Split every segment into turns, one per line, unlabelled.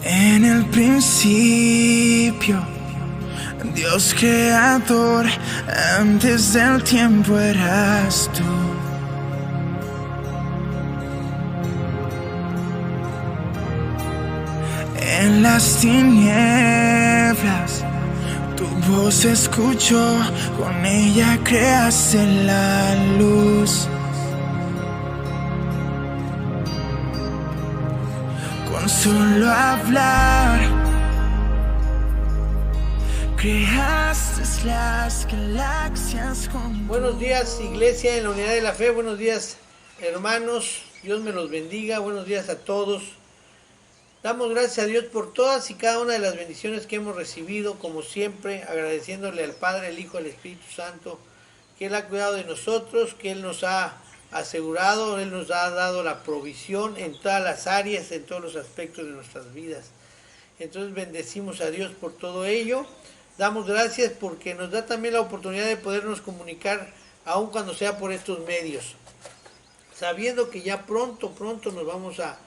En el principio, Dios creador, antes del tiempo eras tú. En las tinieblas, tu voz escuchó, con ella creaste la luz. Con solo hablar, creaste las galaxias con...
Buenos días, iglesia en la unidad de la fe. Buenos días, hermanos. Dios me los bendiga. Buenos días a todos. Damos gracias a Dios por todas y cada una de las bendiciones que hemos recibido, como siempre, agradeciéndole al Padre, al Hijo, al Espíritu Santo, que Él ha cuidado de nosotros, que Él nos ha asegurado, Él nos ha dado la provisión en todas las áreas, en todos los aspectos de nuestras vidas. Entonces bendecimos a Dios por todo ello. Damos gracias porque nos da también la oportunidad de podernos comunicar, aun cuando sea por estos medios, sabiendo que ya pronto nos vamos a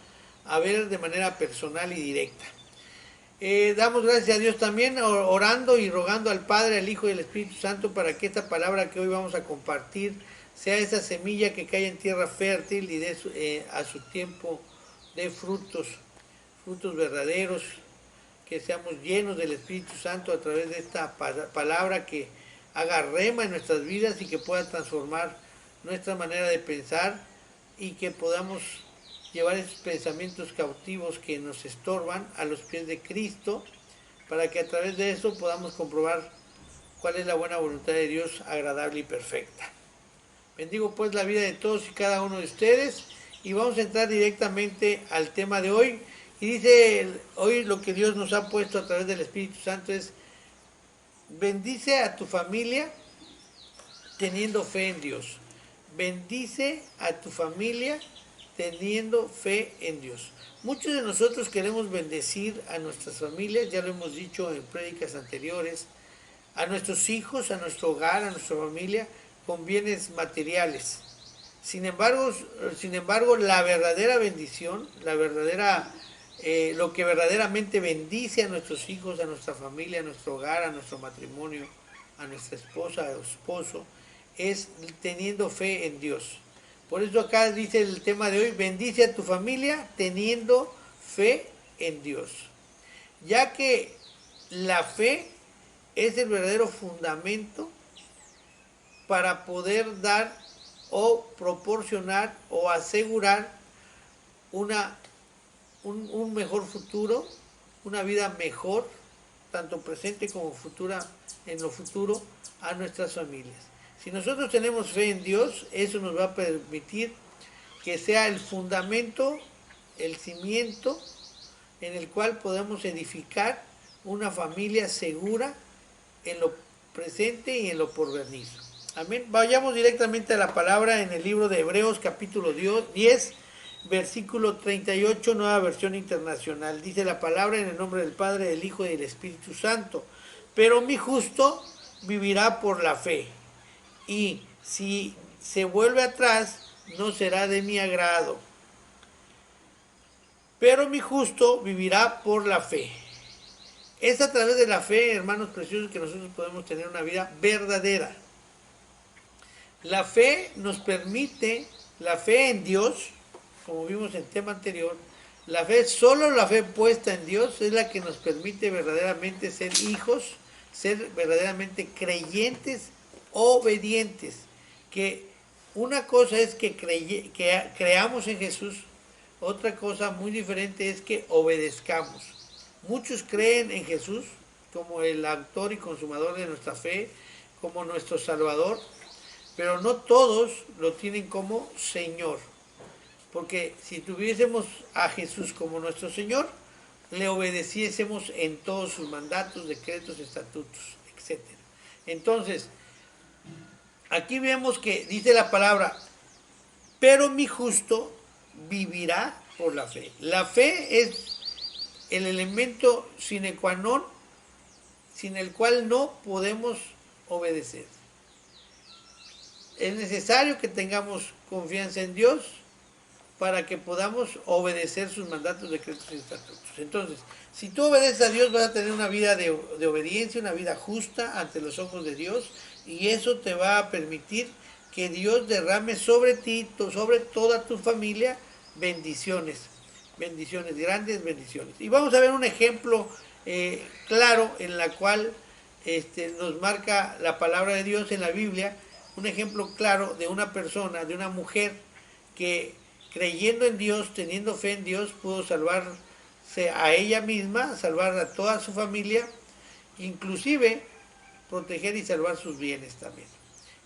ver de manera personal y directa. Damos gracias a Dios también, orando y rogando al Padre, al Hijo y al Espíritu Santo para que esta palabra que hoy vamos a compartir sea esa semilla que cae en tierra fértil y a su tiempo de frutos verdaderos, que seamos llenos del Espíritu Santo a través de esta palabra que haga rema en nuestras vidas y que pueda transformar nuestra manera de pensar y que podamos llevar esos pensamientos cautivos que nos estorban a los pies de Cristo, para que a través de eso podamos comprobar cuál es la buena voluntad de Dios, agradable y perfecta. Bendigo pues la vida de todos y cada uno de ustedes y vamos a entrar directamente al tema de hoy. Y dice hoy lo que Dios nos ha puesto a través del Espíritu Santo es: bendice a tu familia teniendo fe en Dios. Bendice a tu familia teniendo fe en Dios. Muchos de nosotros queremos bendecir a nuestras familias, ya lo hemos dicho en prédicas anteriores, a nuestros hijos, a nuestro hogar, a nuestra familia, con bienes materiales. Sin embargo, la verdadera bendición, lo que verdaderamente bendice a nuestros hijos, a nuestra familia, a nuestro hogar, a nuestro matrimonio, a nuestra esposa, o esposo, es teniendo fe en Dios. Por eso acá dice el tema de hoy: bendice a tu familia teniendo fe en Dios. Ya que la fe es el verdadero fundamento para poder dar o proporcionar o asegurar un mejor futuro, una vida mejor, tanto presente como futura, en lo futuro, a nuestras familias. Si nosotros tenemos fe en Dios, eso nos va a permitir que sea el fundamento, el cimiento en el cual podemos edificar una familia segura en lo presente y en lo porvenir. Amén. Vayamos directamente a la palabra en el libro de Hebreos capítulo 10, versículo 38, nueva versión internacional. Dice la palabra: en el nombre del Padre, del Hijo y del Espíritu Santo. Pero mi justo vivirá por la fe. Y si se vuelve atrás, no será de mi agrado. Pero mi justo vivirá por la fe. Es a través de la fe, hermanos preciosos, que nosotros podemos tener una vida verdadera. La fe nos permite, la fe en Dios, como vimos en el tema anterior, solo la fe puesta en Dios es la que nos permite verdaderamente ser hijos, ser verdaderamente creyentes, obedientes. Que una cosa es que creamos en Jesús, otra cosa muy diferente es que obedezcamos. Muchos creen en Jesús como el autor y consumador de nuestra fe, como nuestro Salvador, pero no todos lo tienen como Señor. Porque si tuviésemos a Jesús como nuestro Señor, le obedeciésemos en todos sus mandatos, decretos, estatutos, etc. Entonces, aquí vemos que dice la palabra: pero mi justo vivirá por la fe. La fe es el elemento sine qua non, sin el cual no podemos obedecer. Es necesario que tengamos confianza en Dios, para que podamos obedecer sus mandatos, decretos y estatutos. Entonces, si tú obedeces a Dios, vas a tener una vida de obediencia, una vida justa ante los ojos de Dios, y eso te va a permitir que Dios derrame sobre ti, sobre toda tu familia, bendiciones, bendiciones, grandes bendiciones. Y vamos a ver un ejemplo claro en la cual nos marca la palabra de Dios en la Biblia, un ejemplo claro de una persona, de una mujer que creyendo en Dios, teniendo fe en Dios, pudo salvarse a ella misma, salvar a toda su familia, inclusive proteger y salvar sus bienes también.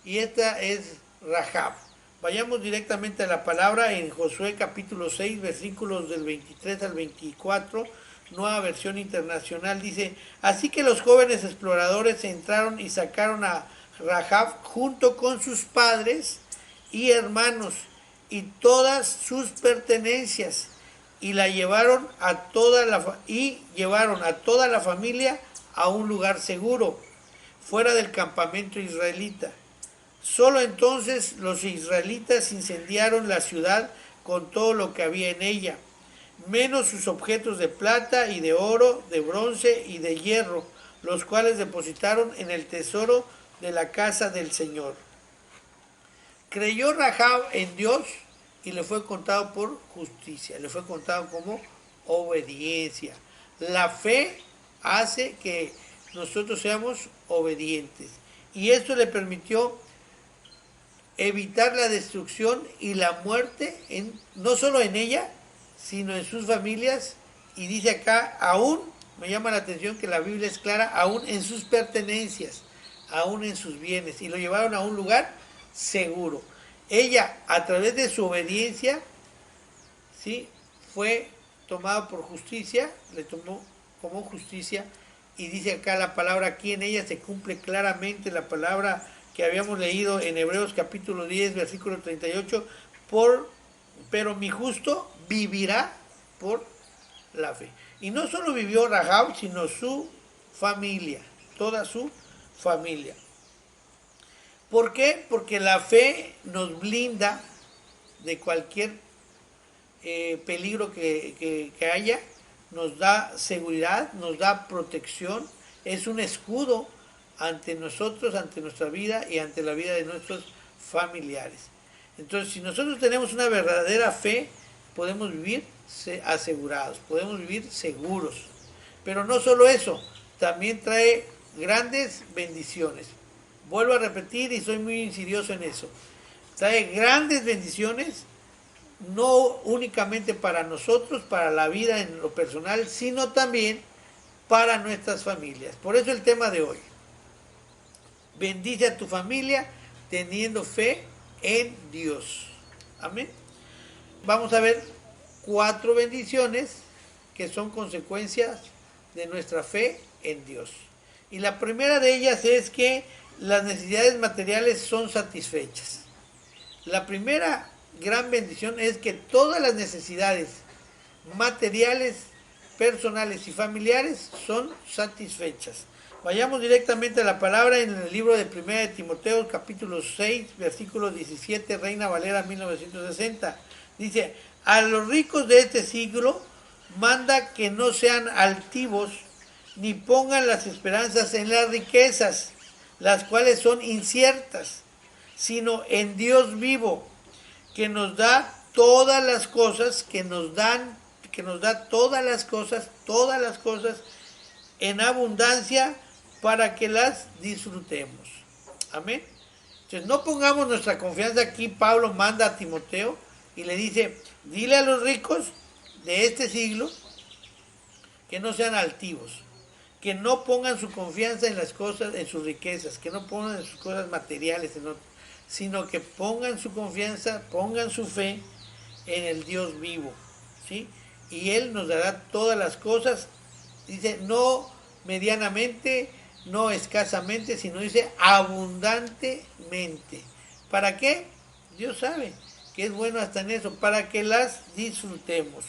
Y esta es Rahab. Vayamos directamente a la palabra en Josué capítulo 6, versículos del 23 al 24, nueva versión internacional, dice: así que los jóvenes exploradores entraron y sacaron a Rahab junto con sus padres y hermanos y todas sus pertenencias, y la llevaron a toda la familia a un lugar seguro, fuera del campamento israelita. Solo entonces los israelitas incendiaron la ciudad con todo lo que había en ella, menos sus objetos de plata y de oro, de bronce y de hierro, los cuales depositaron en el tesoro de la casa del Señor. Creyó Rahab en Dios y le fue contado por justicia, le fue contado como obediencia. La fe hace que nosotros seamos obedientes, y esto le permitió evitar la destrucción y la muerte, no solo en ella, sino en sus familias. Y dice acá, aún, me llama la atención que la Biblia es clara, aún en sus pertenencias, aún en sus bienes, y lo llevaron a un lugar seguro. Ella, a través de su obediencia, ¿sí?, fue tomada por justicia, le tomó como justicia, y dice acá la palabra, aquí en ella se cumple claramente la palabra que habíamos leído en Hebreos capítulo 10, versículo 38, pero mi justo vivirá por la fe. Y no solo vivió Rahab, sino su familia, toda su familia. ¿Por qué? Porque la fe nos blinda de cualquier peligro que haya, nos da seguridad, nos da protección, es un escudo ante nosotros, ante nuestra vida y ante la vida de nuestros familiares. Entonces, si nosotros tenemos una verdadera fe, podemos vivir asegurados, podemos vivir seguros. Pero no solo eso, también trae grandes bendiciones. Vuelvo a repetir y soy muy insidioso en eso. Trae grandes bendiciones, no únicamente para nosotros, para la vida en lo personal, sino también para nuestras familias. Por eso el tema de hoy. Bendice a tu familia teniendo fe en Dios. Amén. Vamos a ver 4 bendiciones que son consecuencias de nuestra fe en Dios. Y la primera de ellas es que las necesidades materiales son satisfechas. La primera gran bendición es que todas las necesidades materiales, personales y familiares son satisfechas. Vayamos directamente a la palabra en el libro de 1 de Timoteo, capítulo 6, versículo 17, Reina Valera 1960. Dice: a los ricos de este siglo manda que no sean altivos, ni pongan las esperanzas en las riquezas, las cuales son inciertas, sino en Dios vivo, que nos da todas las cosas, que nos da todas las cosas en abundancia, para que las disfrutemos. Amén. Entonces no pongamos nuestra confianza aquí. Pablo manda a Timoteo y le dice: dile a los ricos de este siglo que no sean altivos, que no pongan su confianza en las cosas, en sus riquezas, que no pongan en sus cosas materiales, sino que pongan su confianza, pongan su fe en el Dios vivo, ¿sí? Y Él nos dará todas las cosas, dice, no medianamente, no escasamente, sino dice abundantemente. ¿Para qué? Dios sabe que es bueno hasta en eso, para que las disfrutemos.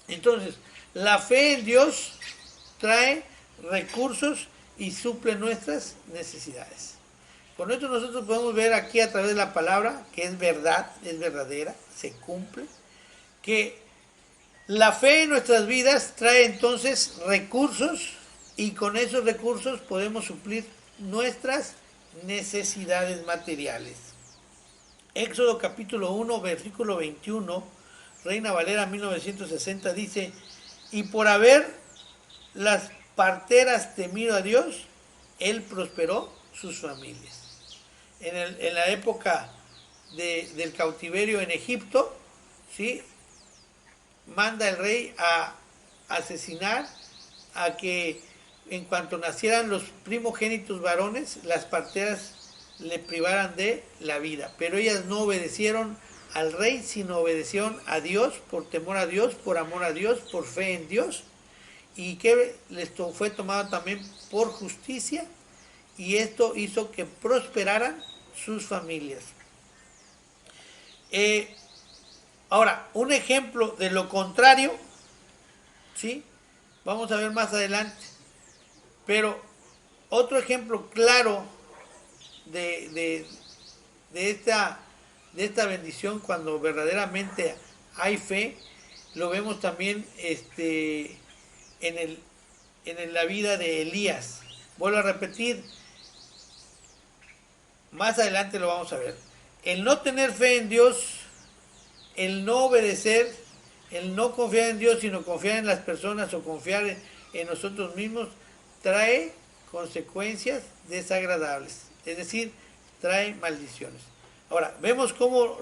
Entonces, la fe en Dios trae recursos y suple nuestras necesidades. Con esto nosotros podemos ver aquí a través de la palabra que es verdad, es verdadera, se cumple. que la fe en nuestras vidas trae entonces recursos y con esos recursos podemos suplir nuestras necesidades materiales. Éxodo capítulo 1, versículo 21, Reina Valera 1960 dice, y por haber las parteras temido a Dios, Él prosperó sus familias. En la época del cautiverio en Egipto, ¿sí?, manda el rey a asesinar, a que en cuanto nacieran los primogénitos varones, las parteras le privaran de la vida. Pero ellas no obedecieron al rey, sino obedecieron a Dios, por temor a Dios, por amor a Dios, por fe en Dios, y que les fue tomado también por justicia, y esto hizo que prosperaran sus familias. Ahora, un ejemplo de lo contrario, ¿sí?, vamos a ver más adelante, pero otro ejemplo claro de esta bendición, cuando verdaderamente hay fe, lo vemos también en la vida de Elías. Vuelvo a repetir, más adelante lo vamos a ver. El no tener fe en Dios, el no obedecer, el no confiar en Dios, sino confiar en las personas o confiar en nosotros mismos, trae consecuencias desagradables, es decir, trae maldiciones. Ahora, vemos cómo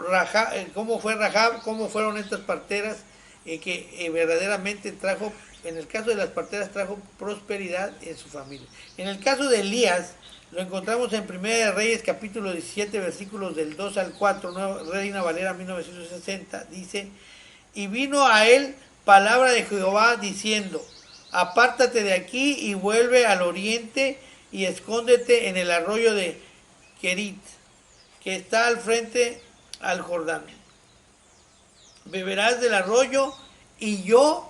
fue Rahab, cómo fueron estas parteras, que verdaderamente trajo, en el caso de las parteras, trajo prosperidad en su familia. En el caso de Elías, lo encontramos en 1 de Reyes, capítulo 17, versículos del 2 al 4, Reina Valera 1960, dice, y vino a él palabra de Jehová diciendo, apártate de aquí y vuelve al oriente y escóndete en el arroyo de Kerit, que está al frente al Jordán. Beberás del arroyo y yo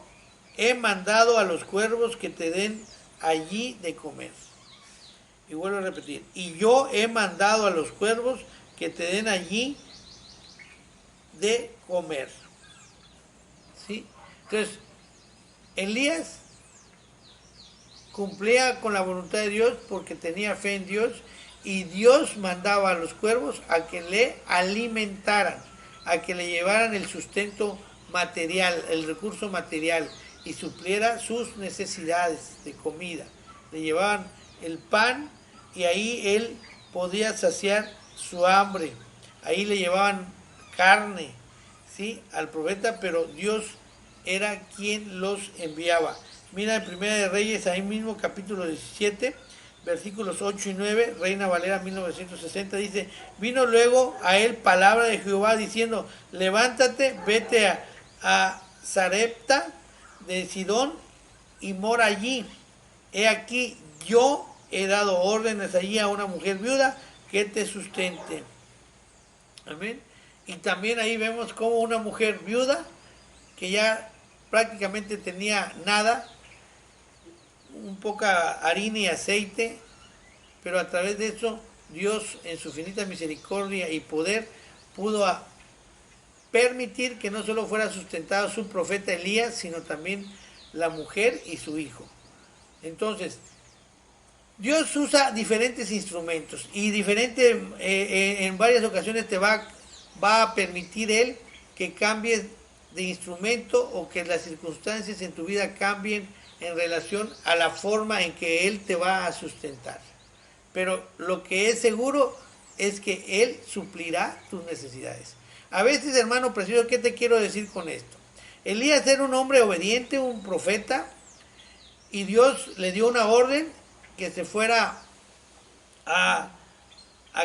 he mandado a los cuervos que te den allí de comer. Y vuelvo a repetir, y yo he mandado a los cuervos que te den allí de comer. ¿Sí? Entonces, Elías cumplía con la voluntad de Dios porque tenía fe en Dios, y Dios mandaba a los cuervos a que le alimentaran, a que le llevaran el sustento material, el recurso material, y supliera sus necesidades de comida. Le llevaban el pan y ahí él podía saciar su hambre. Ahí le llevaban carne, ¿sí?, al profeta, pero Dios era quien los enviaba. Mira en Primera de Reyes, ahí mismo, capítulo 17, versículos 8 y 9, Reina Valera 1960, dice, vino luego a él palabra de Jehová diciendo, levántate, vete a Sarepta de Sidón y mora allí. He aquí, yo he dado órdenes allí a una mujer viuda que te sustente. Amén. Y también ahí vemos como una mujer viuda que ya prácticamente tenía nada, un poca harina y aceite, pero a través de eso Dios en su infinita misericordia y poder pudo permitir que no solo fuera sustentado su profeta Elías, sino también la mujer y su hijo. Entonces, Dios usa diferentes instrumentos y en varias ocasiones te va a permitir Él que cambies de instrumento o que las circunstancias en tu vida cambien en relación a la forma en que Él te va a sustentar. Pero lo que es seguro es que Él suplirá tus necesidades. A veces, hermano precioso, ¿qué te quiero decir con esto? Elías era un hombre obediente, un profeta, y Dios le dio una orden que se fuera a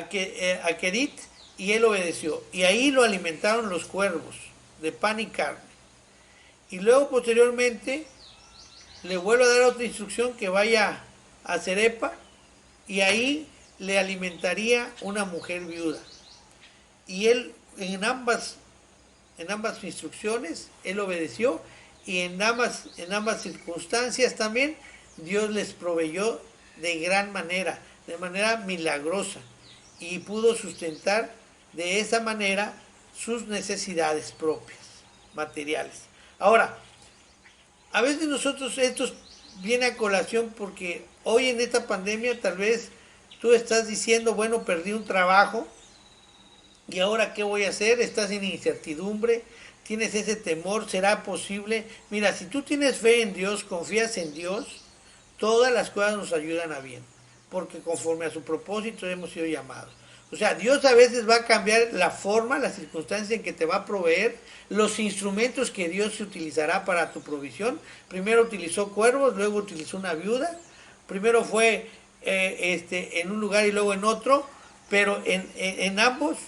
Kerit, y él obedeció. Y ahí lo alimentaron los cuervos de pan y carne. Y luego posteriormente le vuelvo a dar otra instrucción, que vaya a Cerepa, y ahí le alimentaría una mujer viuda. Y él en ambas instrucciones él obedeció, y en ambas circunstancias también Dios les proveyó de gran manera, de manera milagrosa, y pudo sustentar de esa manera sus necesidades propias. materiales. Ahora, a veces nosotros esto viene a colación porque hoy en esta pandemia tal vez tú estás diciendo, bueno, perdí un trabajo y ahora ¿qué voy a hacer? Estás en incertidumbre, tienes ese temor, ¿será posible? Mira, si tú tienes fe en Dios, confías en Dios, todas las cosas nos ayudan a bien, porque conforme a su propósito hemos sido llamados. O sea, Dios a veces va a cambiar la forma, las circunstancias en que te va a proveer, los instrumentos que Dios se utilizará para tu provisión. Primero utilizó cuervos, luego utilizó una viuda. Primero fue en un lugar y luego en otro, pero en ambos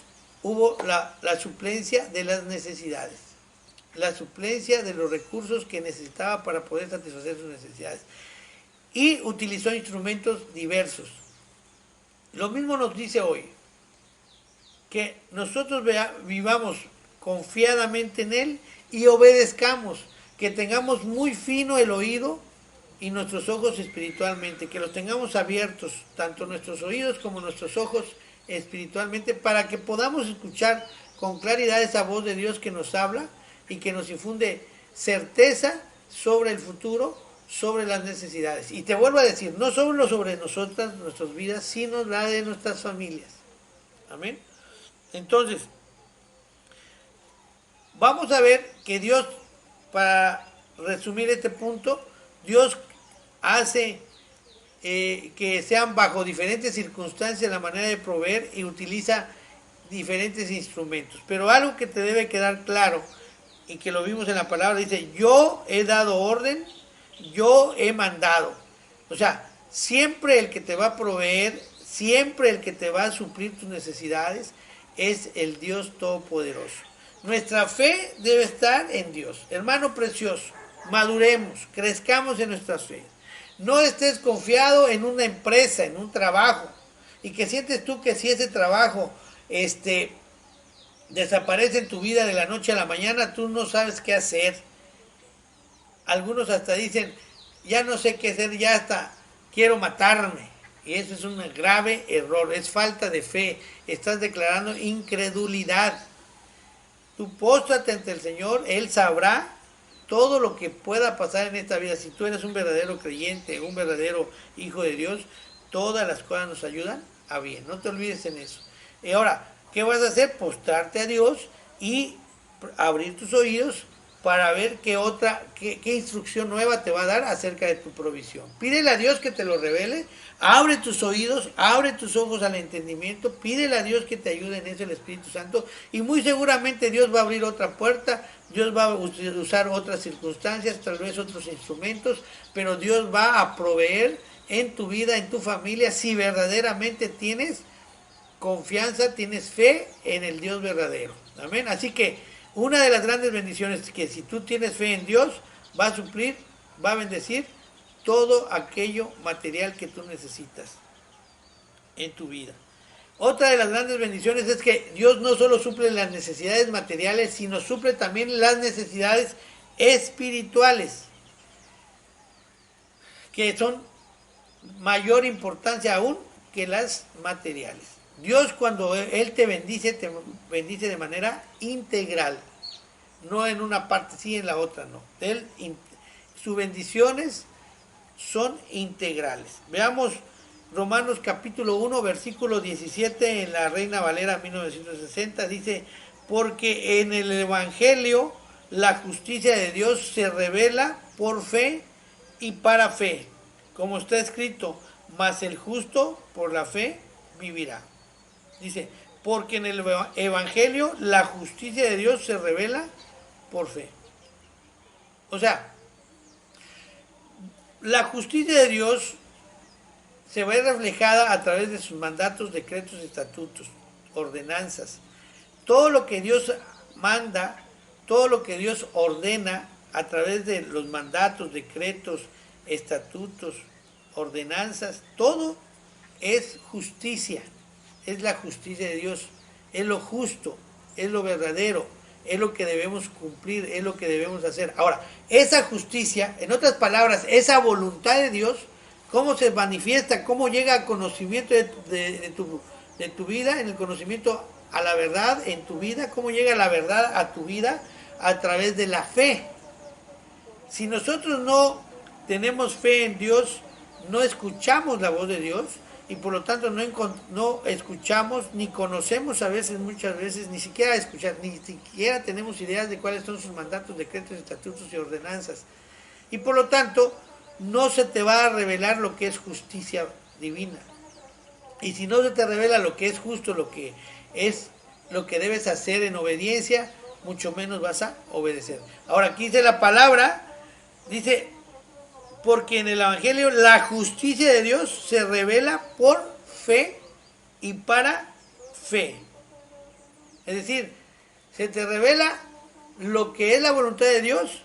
hubo la suplencia de las necesidades, la suplencia de los recursos que necesitaba para poder satisfacer sus necesidades. Y utilizó instrumentos diversos. Lo mismo nos dice hoy, que nosotros vivamos confiadamente en Él y obedezcamos, que tengamos muy fino el oído y nuestros ojos espiritualmente, que los tengamos abiertos, tanto nuestros oídos como nuestros ojos espiritualmente, para que podamos escuchar con claridad esa voz de Dios que nos habla y que nos infunde certeza sobre el futuro, sobre las necesidades. Y te vuelvo a decir, no solo sobre nosotras, nuestras vidas, sino la de nuestras familias. Amén. Entonces, vamos a ver que Dios, para resumir este punto, Dios hace que sean bajo diferentes circunstancias la manera de proveer y utiliza diferentes instrumentos. Pero algo que te debe quedar claro, y que lo vimos en la palabra, dice, yo he dado orden, yo he mandado. O sea, siempre el que te va a proveer, siempre el que te va a suplir tus necesidades, es el Dios Todopoderoso. Nuestra fe debe estar en Dios. Hermano precioso, maduremos, crezcamos en nuestra fe. No estés confiado en una empresa, en un trabajo, y que sientes tú que si ese trabajo desaparece en tu vida de la noche a la mañana, tú no sabes qué hacer. Algunos hasta dicen, ya no sé qué hacer, ya hasta quiero matarme. Y eso es un grave error, es falta de fe, estás declarando incredulidad. Tú póstrate ante el Señor, Él sabrá todo lo que pueda pasar en esta vida. Si tú eres un verdadero creyente, un verdadero hijo de Dios, todas las cosas nos ayudan a bien, no te olvides en eso. Y ahora, ¿qué vas a hacer? Postrarte a Dios y abrir tus oídos para ver qué instrucción nueva te va a dar acerca de tu provisión. Pídele a Dios que te lo revele, abre tus oídos, abre tus ojos al entendimiento, pídele a Dios que te ayude en eso, el Espíritu Santo, y muy seguramente Dios va a abrir otra puerta, Dios va a usar otras circunstancias, tal vez otros instrumentos, pero Dios va a proveer en tu vida, en tu familia, si verdaderamente tienes confianza, tienes fe en el Dios verdadero. Amén. Así que una de las grandes bendiciones es que si tú tienes fe en Dios, va a suplir, va a bendecir todo aquello material que tú necesitas en tu vida. Otra de las grandes bendiciones es que Dios no solo suple las necesidades materiales, sino suple también las necesidades espirituales, que son mayor importancia aún que las materiales. Dios, cuando Él te bendice de manera integral, no en una parte sí, en la otra no. Sus bendiciones son integrales. Veamos Romanos capítulo 1, versículo 17 en la Reina Valera 1960, dice, porque en el Evangelio la justicia de Dios se revela por fe y para fe, como está escrito, mas el justo por la fe vivirá. Dice, porque en el Evangelio la justicia de Dios se revela por fe. O sea, la justicia de Dios se ve reflejada a través de sus mandatos, decretos, estatutos, ordenanzas. Todo lo que Dios manda, todo lo que Dios ordena a través de los mandatos, decretos, estatutos, ordenanzas, todo es justicia. Es la justicia de Dios, es lo justo, es lo verdadero, es lo que debemos cumplir, es lo que debemos hacer. Ahora, esa justicia, en otras palabras, esa voluntad de Dios, ¿cómo se manifiesta? ¿Cómo llega al conocimiento de tu vida, en el conocimiento a la verdad en tu vida? ¿Cómo llega la verdad a tu vida? a través de la fe. Si nosotros no tenemos fe en Dios, no escuchamos la voz de Dios y por lo tanto no escuchamos ni conocemos a veces, muchas veces, ni siquiera escuchar, ni siquiera tenemos ideas de cuáles son sus mandatos, decretos, estatutos y ordenanzas. Y por lo tanto, no se te va a revelar lo que es justicia divina. Y si no se te revela lo que es justo, lo que debes hacer en obediencia, mucho menos vas a obedecer. Ahora, aquí dice la palabra, dice, porque en el Evangelio la justicia de Dios se revela por fe y para fe. Es decir, se te revela lo que es la voluntad de Dios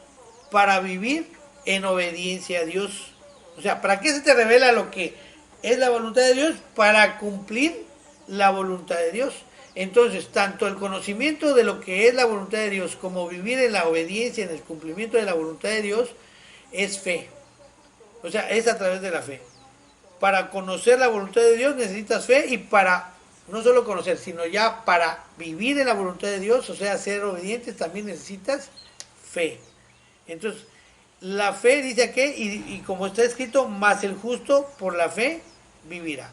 para vivir en obediencia a Dios. O sea, ¿para qué se te revela lo que es la voluntad de Dios? Para cumplir la voluntad de Dios. Entonces, tanto el conocimiento de lo que es la voluntad de Dios como vivir en la obediencia, en el cumplimiento de la voluntad de Dios, es fe. O sea, es a través de la fe. Para conocer la voluntad de Dios necesitas fe y para no solo conocer, sino ya para vivir en la voluntad de Dios, o sea, ser obedientes, también necesitas fe. Entonces, la fe dice aquí, y como está escrito, más el justo por la fe vivirá.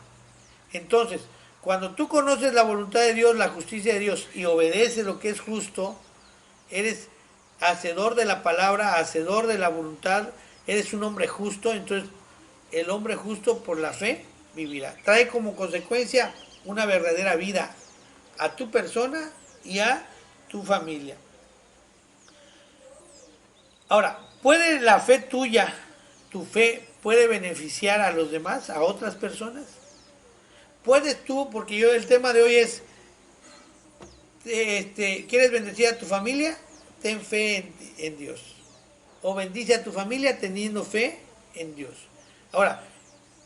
Entonces, cuando tú conoces la voluntad de Dios, la justicia de Dios y obedeces lo que es justo, eres hacedor de la palabra, hacedor de la voluntad, eres un hombre justo. Entonces el hombre justo por la fe vivirá. Trae como consecuencia una verdadera vida a tu persona y a tu familia. Ahora, ¿puede la fe tuya, tu fe, puede beneficiar a los demás, a otras personas? ¿Puedes tú, porque el tema de hoy es, ¿quieres bendecir a tu familia? Ten fe en Dios. O bendice a tu familia teniendo fe en Dios. Ahora,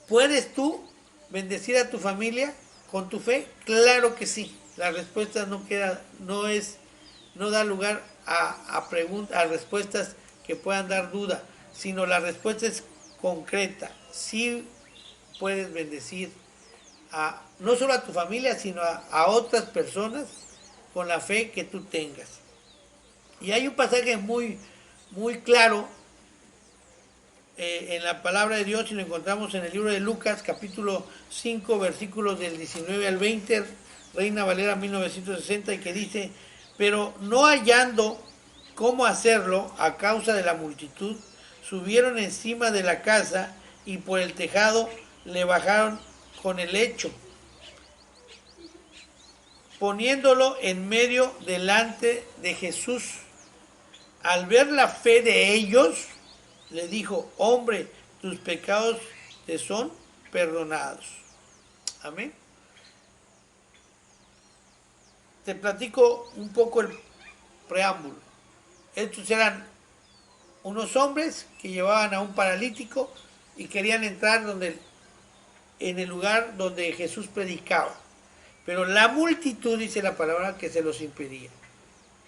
¿puedes tú bendecir a tu familia con tu fe? Claro que sí. La respuesta no da lugar a respuestas que puedan dar duda, sino la respuesta es concreta. Sí puedes bendecir no solo a tu familia, sino a otras personas con la fe que tú tengas. Y hay un pasaje muy claro en la palabra de Dios, y lo encontramos en el libro de Lucas, capítulo 5, versículos del 19 al 20, Reina Valera 1960, y que dice: pero no hallando cómo hacerlo a causa de la multitud, subieron encima de la casa y por el tejado le bajaron con el lecho, poniéndolo en medio delante de Jesús. Al ver la fe de ellos, le dijo: hombre, tus pecados te son perdonados. Amén. Te platico un poco el preámbulo. Estos eran unos hombres que llevaban a un paralítico y querían entrar en el lugar donde Jesús predicaba. Pero la multitud, dice la palabra, que se los impedía.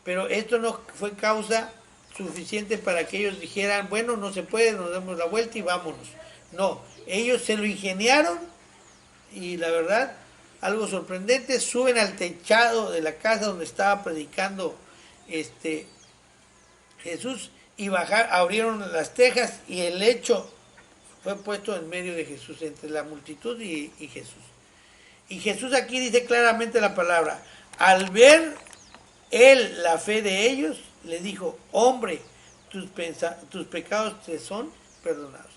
Pero esto no fue causa suficiente para que ellos dijeran: bueno, no se puede, nos damos la vuelta y vámonos. No, ellos se lo ingeniaron, y la verdad, algo sorprendente, suben al techado de la casa donde estaba predicando Jesús y abrieron las tejas, y el lecho fue puesto en medio de Jesús, entre la multitud y Jesús. Y Jesús aquí dice claramente la palabra: al ver él la fe de ellos, le dijo: hombre, tus pecados te son perdonados.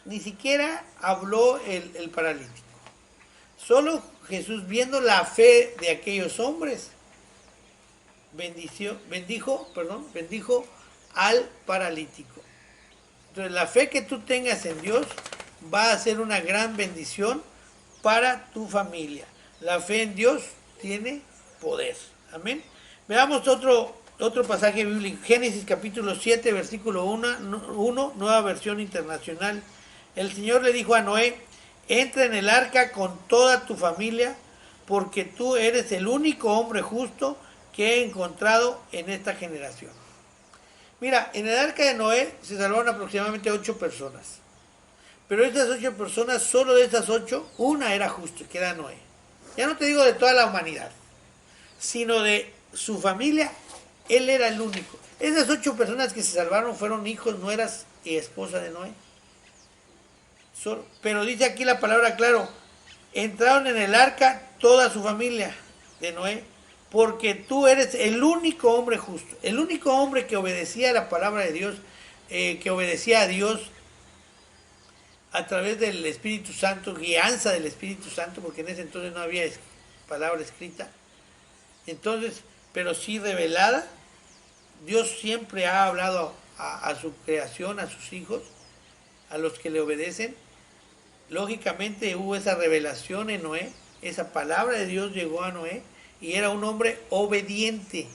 Ni siquiera habló el paralítico. Solo Jesús, viendo la fe de aquellos hombres, bendijo al paralítico. Entonces, la fe que tú tengas en Dios va a ser una gran bendición para tu familia. La fe en Dios tiene poder. Amén. Veamos otro pasaje bíblico. Génesis capítulo 7, versículo 1, nueva versión internacional. El Señor le dijo a Noé: entra en el arca con toda tu familia, porque tú eres el único hombre justo que he encontrado en esta generación. Mira, en el arca de Noé se salvaron aproximadamente 8 personas. Pero estas 8 personas, solo de estas 8, una era justa, que era Noé. Ya no te digo de toda la humanidad, sino de su familia, Él era el único. Esas 8 personas que se salvaron fueron hijos, nueras y esposa de Noé. Pero dice aquí la palabra claro, entraron en el arca toda su familia de Noé, porque tú eres el único hombre justo, el único hombre que obedecía a la palabra de Dios, que obedecía a Dios a través del Espíritu Santo, guianza del Espíritu Santo, porque en ese entonces no había palabra escrita. Entonces, pero sí revelada, Dios siempre ha hablado a su creación, a sus hijos, a los que le obedecen. Lógicamente hubo esa revelación en Noé, esa palabra de Dios llegó a Noé y era un hombre obediente,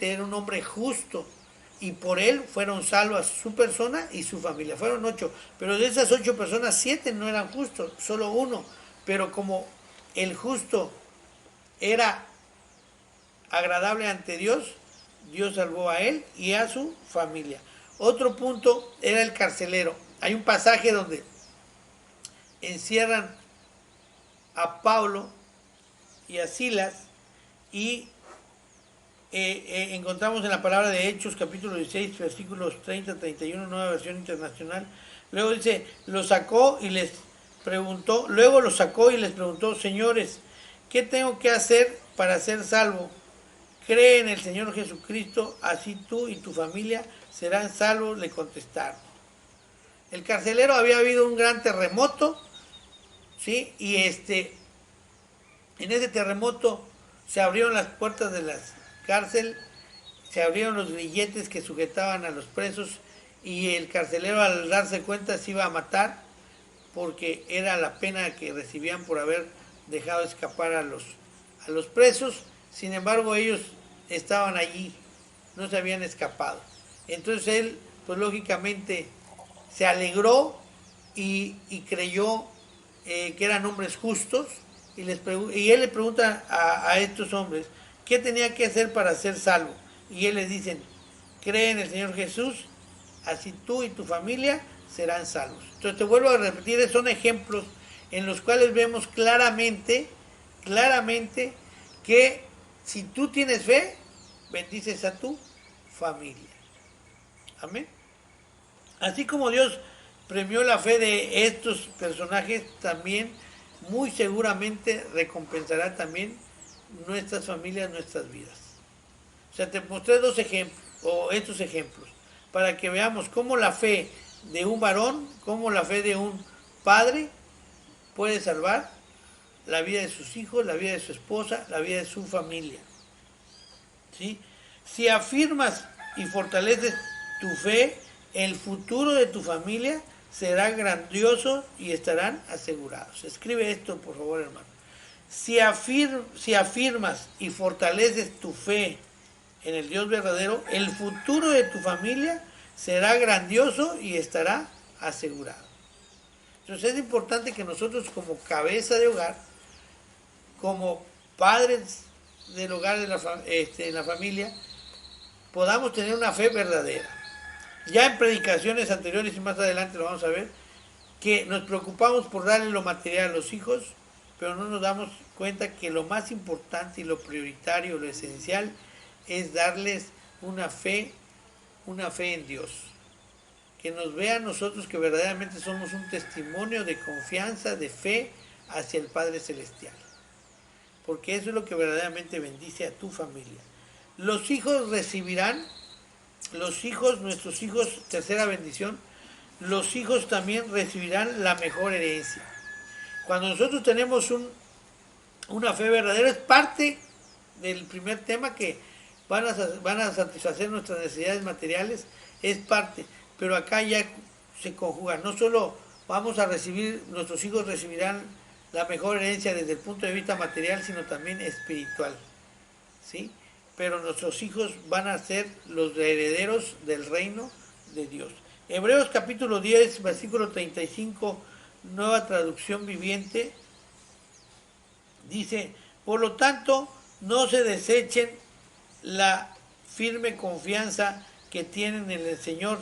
era un hombre justo y por él fueron salvas su persona y su familia. Fueron 8, pero de esas 8 personas 7 no eran justos, solo uno, pero como el justo era agradable ante Dios, Dios salvó a él y a su familia. Otro punto era el carcelero. Hay un pasaje donde encierran a Pablo y a Silas y encontramos en la palabra de Hechos capítulo 16 versículos 30-31, nueva versión internacional. Luego dice, lo sacó y les preguntó, señores, ¿qué tengo que hacer para ser salvo? Cree en el Señor Jesucristo, así tú y tu familia serán salvos, le contestaron. El carcelero, había habido un gran terremoto, ¿sí? Y en ese terremoto se abrieron las puertas de la cárcel, se abrieron los grilletes que sujetaban a los presos y el carcelero, al darse cuenta, se iba a matar porque era la pena que recibían por haber dejado escapar a los presos. Sin embargo, ellos estaban allí, no se habían escapado. Entonces él, pues lógicamente, se alegró y creyó que eran hombres justos, y él le pregunta a estos hombres, ¿qué tenía que hacer para ser salvo? Y él les dice, cree en el Señor Jesús, así tú y tu familia serán salvos. Entonces te vuelvo a repetir, son ejemplos en los cuales vemos claramente que si tú tienes fe, bendices a tu familia. Amén. Así como Dios premió la fe de estos personajes, también muy seguramente recompensará también nuestras familias, nuestras vidas. O sea, te mostré estos ejemplos, para que veamos cómo la fe de un varón, cómo la fe de un padre puede salvar la vida de sus hijos, la vida de su esposa, la vida de su familia. ¿Sí? Si afirmas y fortaleces tu fe, el futuro de tu familia será grandioso y estarán asegurados. Escribe esto, por favor, hermano. Si afirmas y fortaleces tu fe en el Dios verdadero, el futuro de tu familia será grandioso y estará asegurado. Entonces es importante que nosotros, como cabeza de hogar, como padres del hogar en la familia, podamos tener una fe verdadera. Ya en predicaciones anteriores y más adelante lo vamos a ver, que nos preocupamos por darle lo material a los hijos, pero no nos damos cuenta que lo más importante y lo prioritario, lo esencial, es darles una fe en Dios. Que nos vean nosotros que verdaderamente somos un testimonio de confianza, de fe hacia el Padre Celestial. Porque eso es lo que verdaderamente bendice a tu familia. Los hijos recibirán, nuestros hijos, tercera bendición, los hijos también recibirán la mejor herencia. Cuando nosotros tenemos una fe verdadera, es parte del primer tema, que van a satisfacer nuestras necesidades materiales, es parte, pero acá ya se conjuga, no solo vamos a recibir, nuestros hijos recibirán la mejor herencia desde el punto de vista material, sino también espiritual, ¿sí? Pero nuestros hijos van a ser los herederos del reino de Dios. Hebreos capítulo 10, versículo 35, nueva traducción viviente, dice, por lo tanto, no se desechen la firme confianza que tienen en el Señor,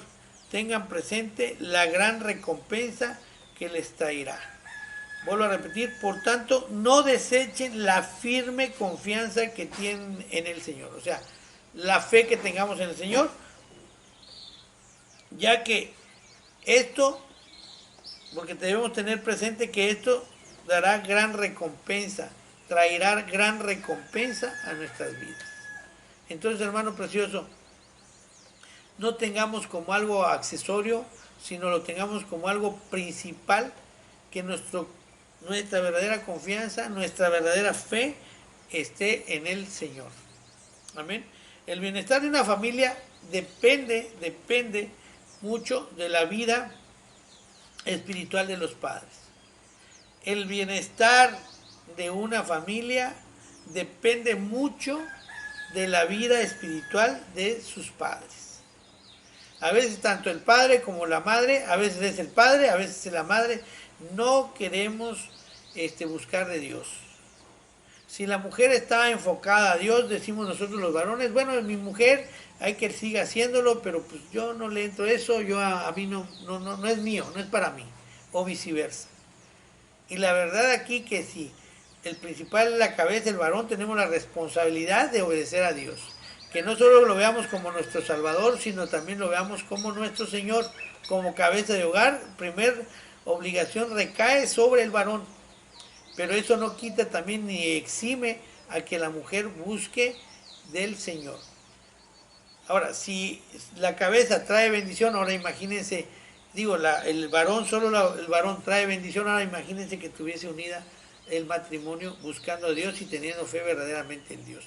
tengan presente la gran recompensa que les traerá. Vuelvo a repetir, por tanto, no desechen la firme confianza que tienen en el Señor. O sea, la fe que tengamos en el Señor, ya que esto, porque debemos tener presente que esto dará gran recompensa, traerá gran recompensa a nuestras vidas. Entonces, hermano precioso, no tengamos como algo accesorio, sino lo tengamos como algo principal, que nuestra verdadera confianza, nuestra verdadera fe esté en el Señor. Amén. El bienestar de una familia depende mucho de la vida espiritual de los padres. El bienestar de una familia depende mucho de la vida espiritual de sus padres. A veces tanto el padre como la madre, a veces es el padre, a veces es la madre, no queremos buscar de Dios. Si la mujer está enfocada a Dios, decimos nosotros los varones, bueno, mi mujer hay que siga haciéndolo, pero pues yo no le entro eso, a mí no es mío, no es para mí, o viceversa. Y la verdad aquí que si el principal es la cabeza, el varón, tenemos la responsabilidad de obedecer a Dios. Que no solo lo veamos como nuestro Salvador, sino también lo veamos como nuestro Señor, como cabeza de hogar. Primer obligación recae sobre el varón. Pero eso no quita también ni exime a que la mujer busque del Señor. Ahora, si la cabeza trae bendición, ahora imagínense, el varón, el varón trae bendición, ahora imagínense que tuviese unida el matrimonio buscando a Dios y teniendo fe verdaderamente en Dios.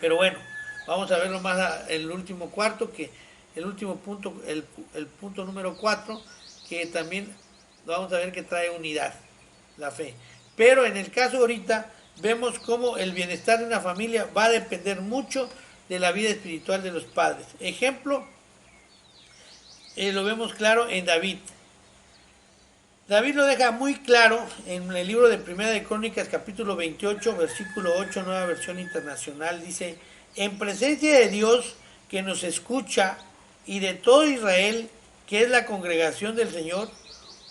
Pero bueno, vamos a verlo más el último cuarto, que el último punto, el punto número 4, que también vamos a ver que trae unidad, la fe. Pero en el caso ahorita vemos cómo el bienestar de una familia va a depender mucho de la vida espiritual de los padres. Ejemplo, lo vemos claro en David. David lo deja muy claro en el libro de Primera de Crónicas, capítulo 28, versículo 8, nueva versión internacional. Dice, en presencia de Dios que nos escucha y de todo Israel, que es la congregación del Señor,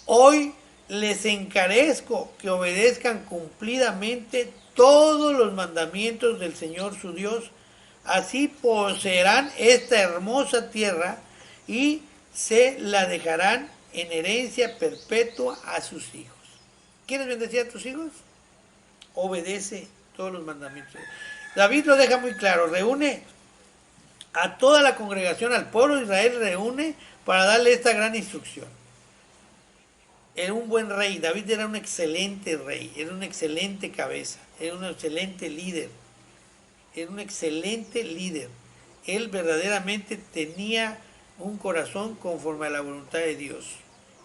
hoy les encarezco que obedezcan cumplidamente todos los mandamientos del Señor su Dios. Así poseerán esta hermosa tierra y se la dejarán en herencia perpetua a sus hijos. ¿Quieres bendecir a tus hijos? Obedece todos los mandamientos. David lo deja muy claro, reúne a toda la congregación, al pueblo de Israel, reúne para darle esta gran instrucción. Era un buen rey, David era un excelente rey, era una excelente cabeza, era un excelente líder, Él verdaderamente tenía un corazón conforme a la voluntad de Dios.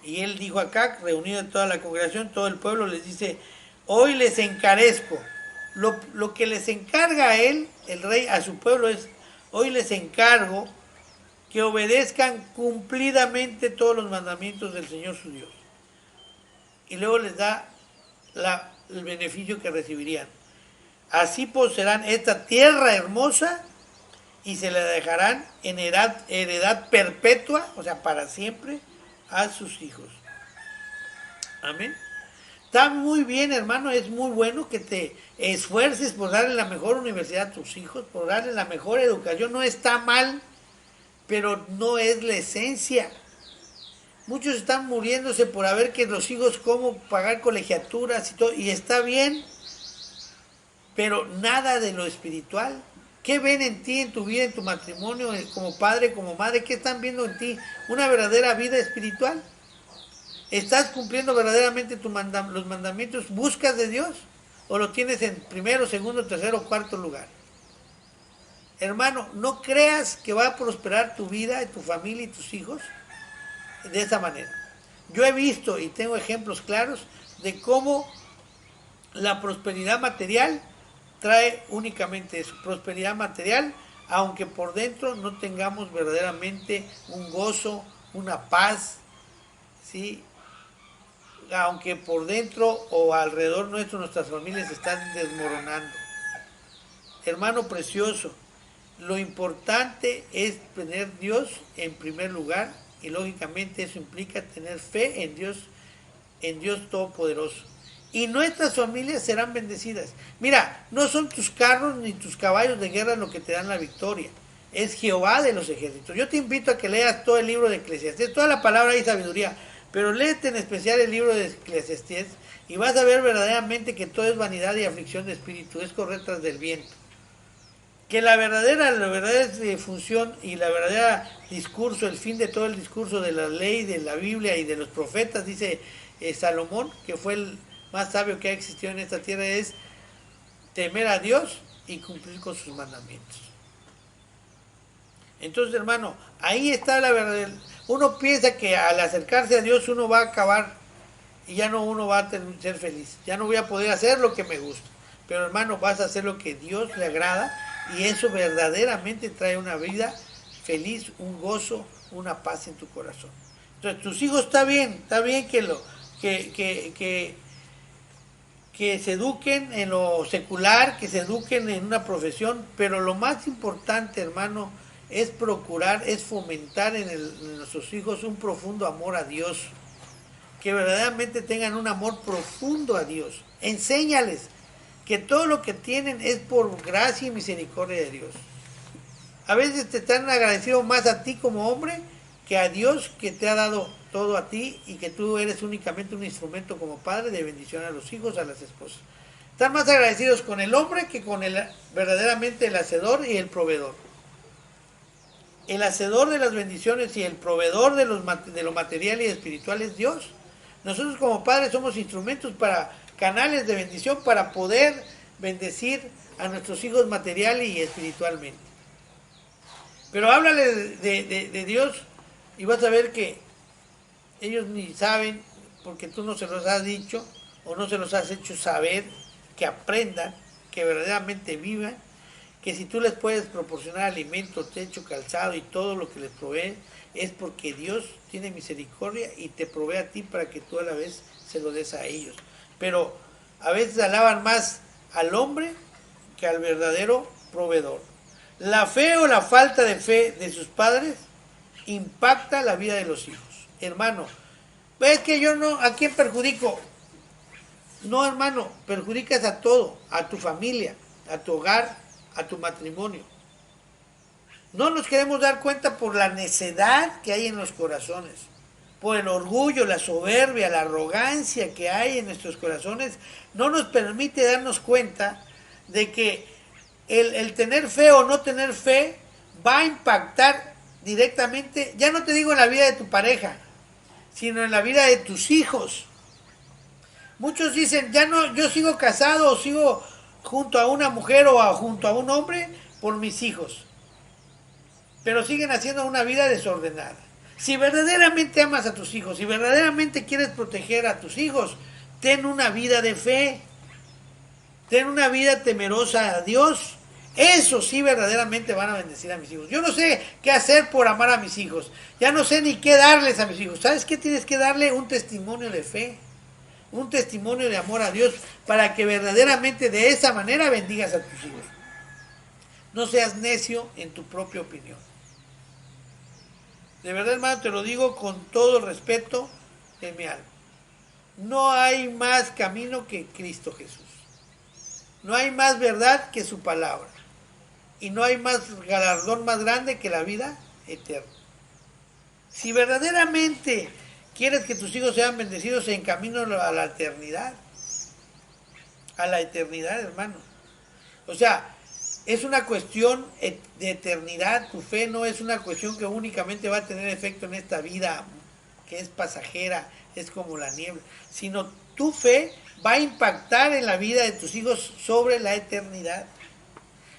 Y él dijo acá, reunido a toda la congregación, todo el pueblo, les dice, hoy les encarezco. Lo que les encarga a él, el rey, a su pueblo es, hoy les encargo que obedezcan cumplidamente todos los mandamientos del Señor su Dios. Y luego les da el beneficio que recibirían. Así poseerán esta tierra hermosa y se la dejarán en heredad perpetua, o sea, para siempre, a sus hijos. Amén. Está muy bien, hermano, es muy bueno que te esfuerces por darle la mejor universidad a tus hijos, por darle la mejor educación. No está mal, pero no es la esencia. Muchos están muriéndose por ver que los hijos cómo pagar colegiaturas y todo, y está bien, pero nada de lo espiritual. ¿Qué ven en ti, en tu vida, en tu matrimonio, como padre, como madre? ¿Qué están viendo en ti? ¿Una verdadera vida espiritual? ¿Estás cumpliendo verdaderamente los mandamientos? ¿Buscas de Dios? ¿O lo tienes en primero, segundo, tercero, cuarto lugar? Hermano, no creas que va a prosperar tu vida, tu familia y tus hijos de esa manera. Yo he visto y tengo ejemplos claros de cómo la prosperidad material trae únicamente eso, prosperidad material, aunque por dentro no tengamos verdaderamente un gozo, una paz, ¿sí? Aunque por dentro o alrededor nuestro nuestras familias se están desmoronando. Hermano precioso, lo importante es tener Dios en primer lugar y lógicamente eso implica tener fe en Dios Todopoderoso. y nuestras familias serán bendecidas. Mira, no son tus carros ni tus caballos de guerra lo que te dan la victoria, es Jehová de los ejércitos. Yo te invito a que leas todo el libro de Eclesiastés, toda la palabra y sabiduría, pero léete en especial el libro de Eclesiastés y vas a ver verdaderamente que todo es vanidad y aflicción de espíritu, es correr tras del viento. Que la verdadera función y la verdadera discurso, el fin de todo el discurso de la ley, de la Biblia y de los profetas, dice Salomón, que fue el más sabio que ha existido en esta tierra, es temer a Dios y cumplir con sus mandamientos. Entonces, hermano, ahí está la verdad. Uno piensa que al acercarse a Dios uno va a acabar y ya no uno va a ser feliz. Ya no voy a poder hacer lo que me gusta. Pero, hermano, vas a hacer lo que Dios le agrada y eso verdaderamente trae una vida feliz, un gozo, una paz en tu corazón. Entonces, tus hijos está bien que se eduquen en lo secular, que se eduquen en una profesión, pero lo más importante, hermano, es procurar, es fomentar en nuestros hijos un profundo amor a Dios, que verdaderamente tengan un amor profundo a Dios. Enséñales que todo lo que tienen es por gracia y misericordia de Dios. A veces te están agradecidos más a ti como hombre que a Dios, que te ha dado todo a ti y que tú eres únicamente un instrumento como padre de bendición a los hijos, a las esposas. Están más agradecidos con el hombre que con verdaderamente el hacedor y el proveedor. El hacedor de las bendiciones y el proveedor de lo material y espiritual es Dios. Nosotros como padres somos instrumentos canales de bendición para poder bendecir a nuestros hijos material y espiritualmente. Pero háblale de Dios y vas a ver que ellos ni saben, porque tú no se los has dicho o no se los has hecho saber, que aprendan, que verdaderamente vivan, que si tú les puedes proporcionar alimento, techo, calzado y todo lo que les provee, es porque Dios tiene misericordia y te provee a ti para que tú a la vez se lo des a ellos. Pero a veces alaban más al hombre que al verdadero proveedor. La fe o la falta de fe de sus padres impacta la vida de los hijos. Hermano, ¿ves que yo no? ¿A quién perjudico? No, hermano, perjudicas a todo, a tu familia, a tu hogar, a tu matrimonio. No nos queremos dar cuenta por la necedad que hay en los corazones, por el orgullo, la soberbia, la arrogancia que hay en nuestros corazones, no nos permite darnos cuenta de que el tener fe o no tener fe va a impactar directamente, ya no te digo en la vida de tu pareja, sino en la vida de tus hijos. Muchos dicen, ya no, yo sigo casado o sigo junto a una mujer o junto a un hombre por mis hijos, pero siguen haciendo una vida desordenada. Si verdaderamente amas a tus hijos, si verdaderamente quieres proteger a tus hijos, ten una vida de fe, ten una vida temerosa a Dios. Eso sí verdaderamente van a bendecir a mis hijos. Yo no sé qué hacer por amar a mis hijos, ya no sé ni qué darles a mis hijos. ¿Sabes qué? Tienes que darle un testimonio de fe, un testimonio de amor a Dios, para que verdaderamente de esa manera bendigas a tus hijos. No seas necio en tu propia opinión. De verdad, hermano, te lo digo con todo el respeto de mi alma. No hay más camino que Cristo Jesús. No hay más verdad que su palabra. Y no hay más galardón más grande que la vida eterna. Si verdaderamente quieres que tus hijos sean bendecidos en camino a la eternidad. A la eternidad, hermano. O sea, es una cuestión de eternidad. Tu fe no es una cuestión que únicamente va a tener efecto en esta vida, que es pasajera, es como la niebla, sino tu fe va a impactar en la vida de tus hijos sobre la eternidad.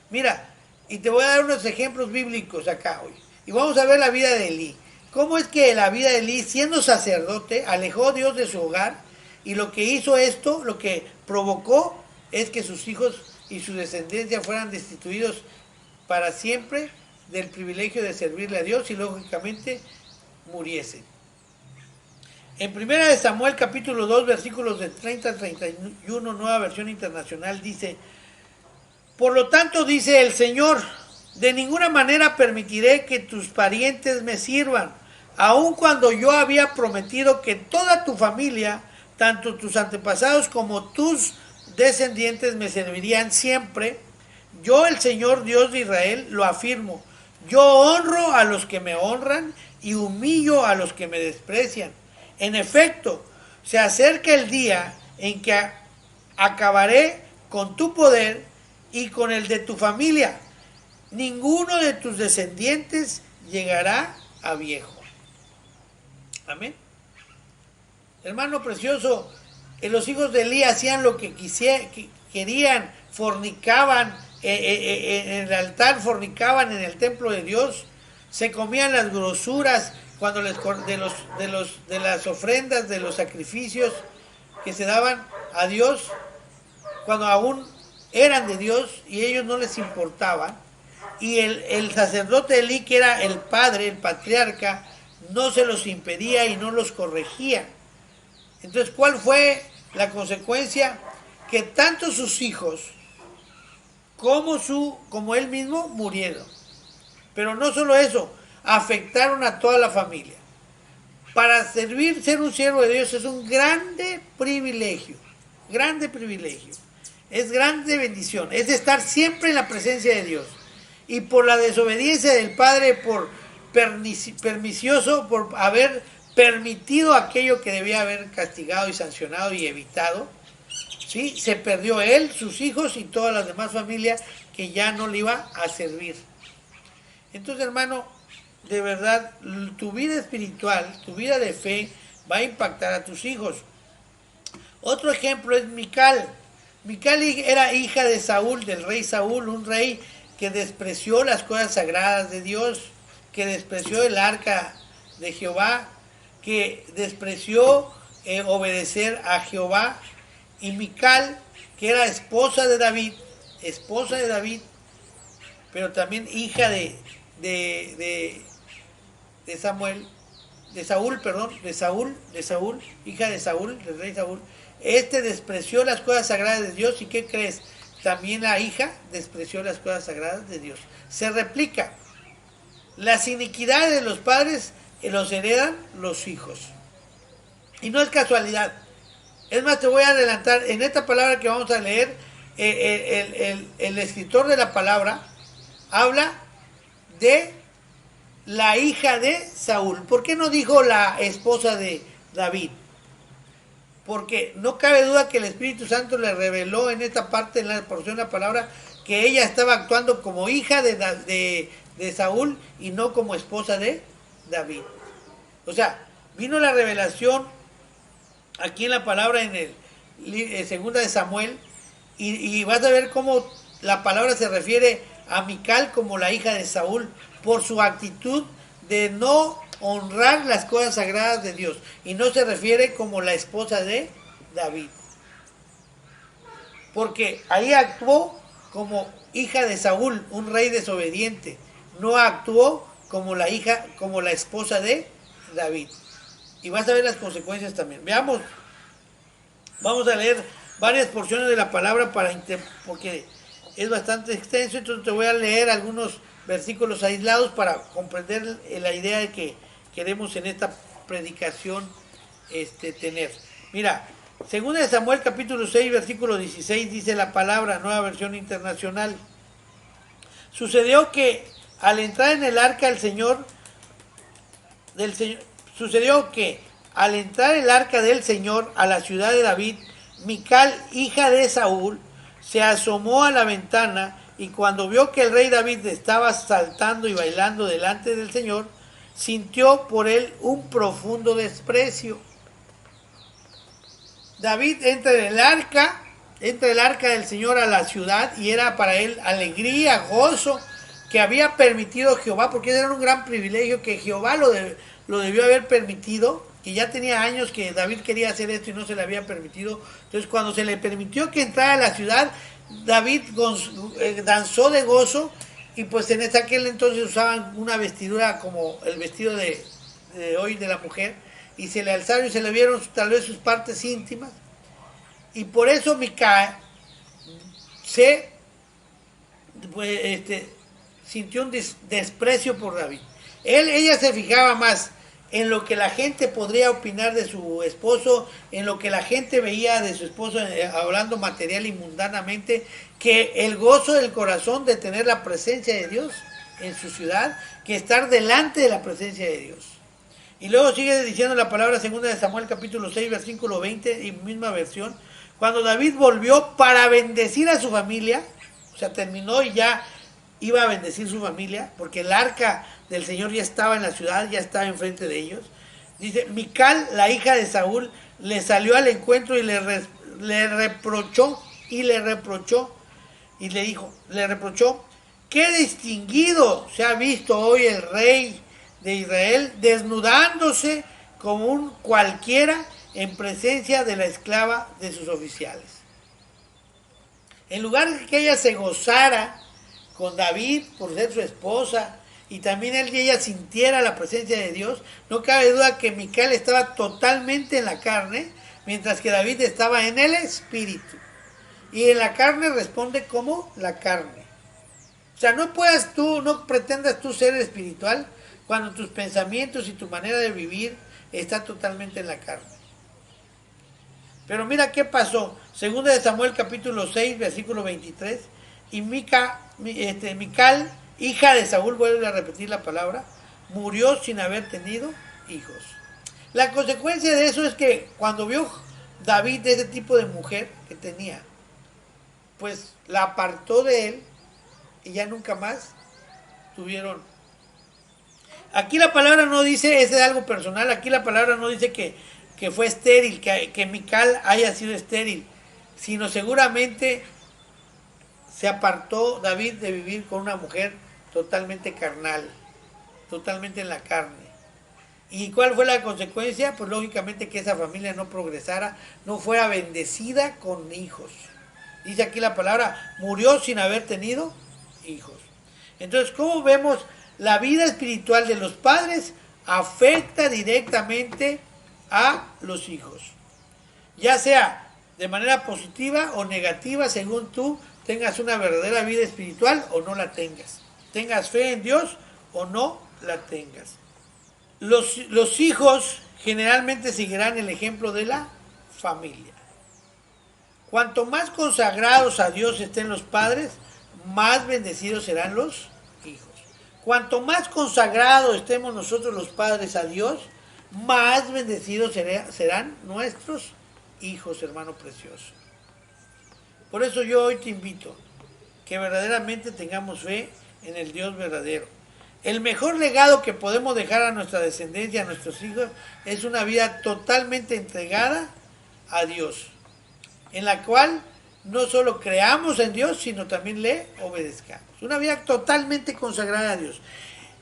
Mira, y te voy a dar unos ejemplos bíblicos acá hoy. Y vamos a ver la vida de Elí. ¿Cómo es que la vida de Elí, siendo sacerdote, alejó a Dios de su hogar? Y lo que hizo esto, lo que provocó, es que sus hijos y su descendencia fueran destituidos para siempre del privilegio de servirle a Dios y lógicamente muriesen. En 1 Samuel capítulo 2 versículos de 30 al 31, nueva versión internacional, dice: por lo tanto dice el Señor, de ninguna manera permitiré que tus parientes me sirvan, aun cuando yo había prometido que toda tu familia tanto tus antepasados como tus descendientes me servirían siempre. Yo, el Señor Dios de Israel, lo afirmo. Yo honro a los que me honran y humillo a los que me desprecian. En efecto, se acerca el día en que acabaré con tu poder y con el de tu familia. Ninguno de tus descendientes llegará a viejo. Amén. Hermano precioso, los hijos de Elí hacían lo que querían, fornicaban en el altar, fornicaban en el templo de Dios, se comían las grosuras cuando de las ofrendas, de los sacrificios que se daban a Dios, cuando aún eran de Dios y ellos no les importaban. Y el sacerdote Elí, que era el padre, el patriarca, no se los impedía y no los corregía. Entonces, ¿cuál fue la consecuencia? Que tanto sus hijos como él mismo murieron. Pero no solo eso, afectaron a toda la familia. Para ser un siervo de Dios es un grande privilegio, es grande bendición, es estar siempre en la presencia de Dios. Y por la desobediencia del padre, por pernicioso, por haber permitido aquello que debía haber castigado y sancionado y evitado, ¿sí? Se perdió él, sus hijos y todas las demás familias que ya no le iba a servir. Entonces, hermano, de verdad, tu vida espiritual, tu vida de fe va a impactar a tus hijos. Otro ejemplo es Mical. Mical era hija de Saúl, del rey Saúl, un rey que despreció las cosas sagradas de Dios, que despreció el arca de Jehová, que despreció obedecer a Jehová. Y Mical, que era esposa de David, pero también hija de Saúl, hija de Saúl, del rey Saúl. Despreció las cosas sagradas de Dios. ¿Y qué crees? También la hija despreció las cosas sagradas de Dios. Se replica. Las iniquidades de los padres los heredan los hijos. Y no es casualidad. Es más, te voy a adelantar. En esta palabra que vamos a leer, el escritor de la palabra habla de la hija de Saúl. ¿Por qué no dijo la esposa de David? Porque no cabe duda que el Espíritu Santo le reveló en esta parte, en la porción de la palabra, que ella estaba actuando como hija de Saúl y no como esposa de David. O sea, vino la revelación aquí en la palabra, en el segunda de Samuel, y vas a ver cómo la palabra se refiere a Mical como la hija de Saúl por su actitud de no honrar las cosas sagradas de Dios, y no se refiere como la esposa de David, porque ahí actuó como hija de Saúl, un rey desobediente, no actuó como la esposa de David. Y vas a ver las consecuencias también. Veamos, vamos a leer varias porciones de la palabra porque es bastante extenso, entonces te voy a leer algunos versículos aislados para comprender la idea de que queremos en esta predicación tener. Mira, 2 de Samuel capítulo 6 versículo 16 dice la palabra, Nueva Versión Internacional. Sucedió que al entrar en el arca del Señor, a la ciudad de David, Mical, hija de Saúl, se asomó a la ventana y cuando vio que el rey David estaba saltando y bailando delante del Señor, sintió por él un profundo desprecio. David entra en el arca del Señor a la ciudad y era para él alegría, gozo, que había permitido Jehová, porque era un gran privilegio que Jehová lo debió haber permitido, que ya tenía años que David quería hacer esto y no se le había permitido. Entonces cuando se le permitió que entrara a la ciudad, David danzó de gozo, y pues en aquel entonces usaban una vestidura como el vestido de hoy de la mujer, y se le alzaron y se le vieron tal vez sus partes íntimas, y por eso Mical sintió un desprecio por David. Ella se fijaba más en lo que la gente podría opinar de su esposo, en lo que la gente veía de su esposo, hablando material y mundanamente, que el gozo del corazón de tener la presencia de Dios en su ciudad, que estar delante de la presencia de Dios. Y luego sigue diciendo la palabra 2 de Samuel capítulo 6, versículo 20, y misma versión, cuando David volvió para bendecir a su familia, o sea, terminó y ya iba a bendecir su familia, porque el arca del Señor ya estaba en la ciudad, ya estaba enfrente de ellos. Dice, Mical, la hija de Saúl, le salió al encuentro y le reprochó, y le reprochó, qué distinguido se ha visto hoy el rey de Israel desnudándose como un cualquiera en presencia de la esclava de sus oficiales. En lugar de que ella se gozara con David por ser su esposa, y también él y ella sintiera la presencia de Dios, no cabe duda que Mical estaba totalmente en la carne, mientras que David estaba en el espíritu. Y en la carne responde como la carne. O sea, no pretendas tú ser espiritual cuando tus pensamientos y tu manera de vivir está totalmente en la carne. Pero mira qué pasó. 2 de Samuel capítulo 6, versículo 23, y Mical, hija de Saúl, vuelve a repetir la palabra, murió sin haber tenido hijos. La consecuencia de eso es que cuando vio David de ese tipo de mujer que tenía, pues la apartó de él y ya nunca más tuvieron. Aquí la palabra no dice, ese es algo personal, aquí la palabra no dice que fue estéril, que Mical haya sido estéril, sino seguramente se apartó David de vivir con una mujer totalmente carnal, totalmente en la carne. ¿Y cuál fue la consecuencia? Pues lógicamente que esa familia no progresara, no fuera bendecida con hijos. Dice aquí la palabra, murió sin haber tenido hijos. Entonces, ¿cómo vemos la vida espiritual de los padres? Afecta directamente a los hijos. Ya sea de manera positiva o negativa, según tú tengas una verdadera vida espiritual o no la tengas. Tengas fe en Dios o no la tengas. Los hijos generalmente seguirán el ejemplo de la familia. Cuanto más consagrados a Dios estén los padres, más bendecidos serán los hijos. Cuanto más consagrados estemos nosotros los padres a Dios, más bendecidos serán nuestros hijos, hermano precioso. Por eso yo hoy te invito que verdaderamente tengamos fe en el Dios verdadero. El mejor legado que podemos dejar a nuestra descendencia, a nuestros hijos, es una vida totalmente entregada a Dios, en la cual no solo creamos en Dios, sino también le obedezcamos. Una vida totalmente consagrada a Dios.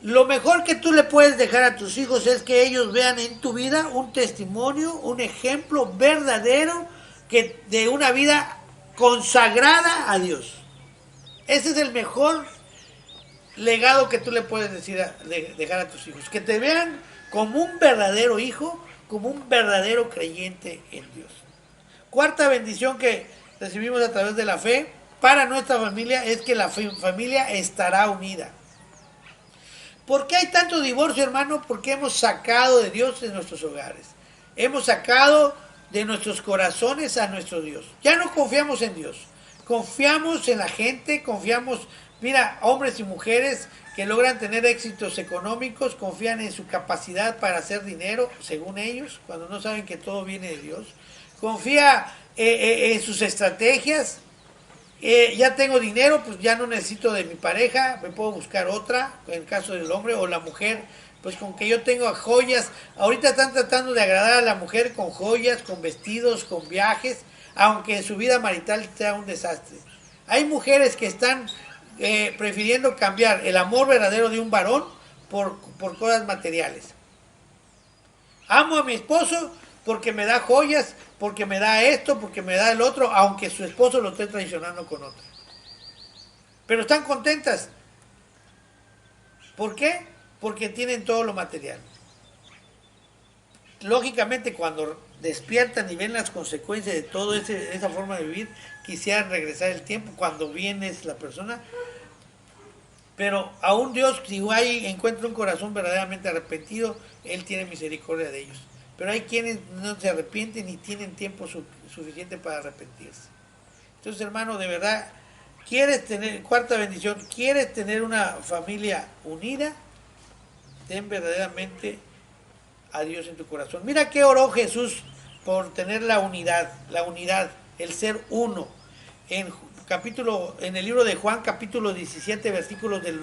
Lo mejor que tú le puedes dejar a tus hijos es que ellos vean en tu vida un testimonio, un ejemplo verdadero de una vida consagrada a Dios. Ese es el mejor legado que tú le puedes dejar a tus hijos. Que te vean como un verdadero hijo, como un verdadero creyente en Dios. Cuarta bendición que recibimos a través de la fe para nuestra familia es que la familia estará unida. ¿Por qué hay tanto divorcio, hermano? Porque hemos sacado de Dios de nuestros hogares. Hemos sacado de nuestros corazones a nuestro Dios. Ya no confiamos en Dios. Confiamos en la gente, mira, hombres y mujeres que logran tener éxitos económicos, confían en su capacidad para hacer dinero, según ellos, cuando no saben que todo viene de Dios. Confía en sus estrategias. Ya tengo dinero, pues ya no necesito de mi pareja, me puedo buscar otra, en el caso del hombre o la mujer, pues con que yo tengo joyas. Ahorita están tratando de agradar a la mujer con joyas, con vestidos, con viajes, aunque su vida marital sea un desastre. Hay mujeres que están prefiriendo cambiar el amor verdadero de un varón por cosas materiales. Amo a mi esposo porque me da joyas, porque me da esto, porque me da el otro, aunque su esposo lo esté traicionando con otro. Pero están contentas. ¿Por qué? Porque tienen todo lo material. Lógicamente, cuando despiertan y ven las consecuencias de toda esa forma de vivir, quisieran regresar el tiempo cuando viene la persona. Pero aún Dios, si encuentra un corazón verdaderamente arrepentido, Él tiene misericordia de ellos. Pero hay quienes no se arrepienten ni tienen tiempo suficiente para arrepentirse. Entonces, hermano, de verdad, ¿quieres tener, cuarta bendición, quieres tener una familia unida? Ten verdaderamente a Dios en tu corazón. Mira qué oró Jesús por tener la unidad, el ser uno. En el libro de Juan, capítulo 17, versículos del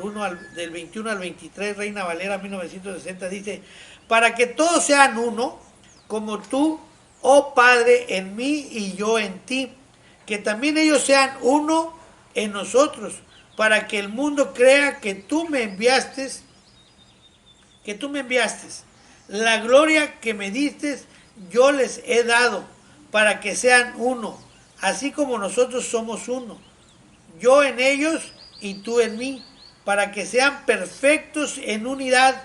21 al 23, Reina Valera 1960, dice: para que todos sean uno, como tú, oh Padre, en mí y yo en ti, que también ellos sean uno en nosotros, para que el mundo crea que tú me enviaste, la gloria que me diste, yo les he dado, para que sean uno, así como nosotros somos uno, yo en ellos y tú en mí, para que sean perfectos en unidad,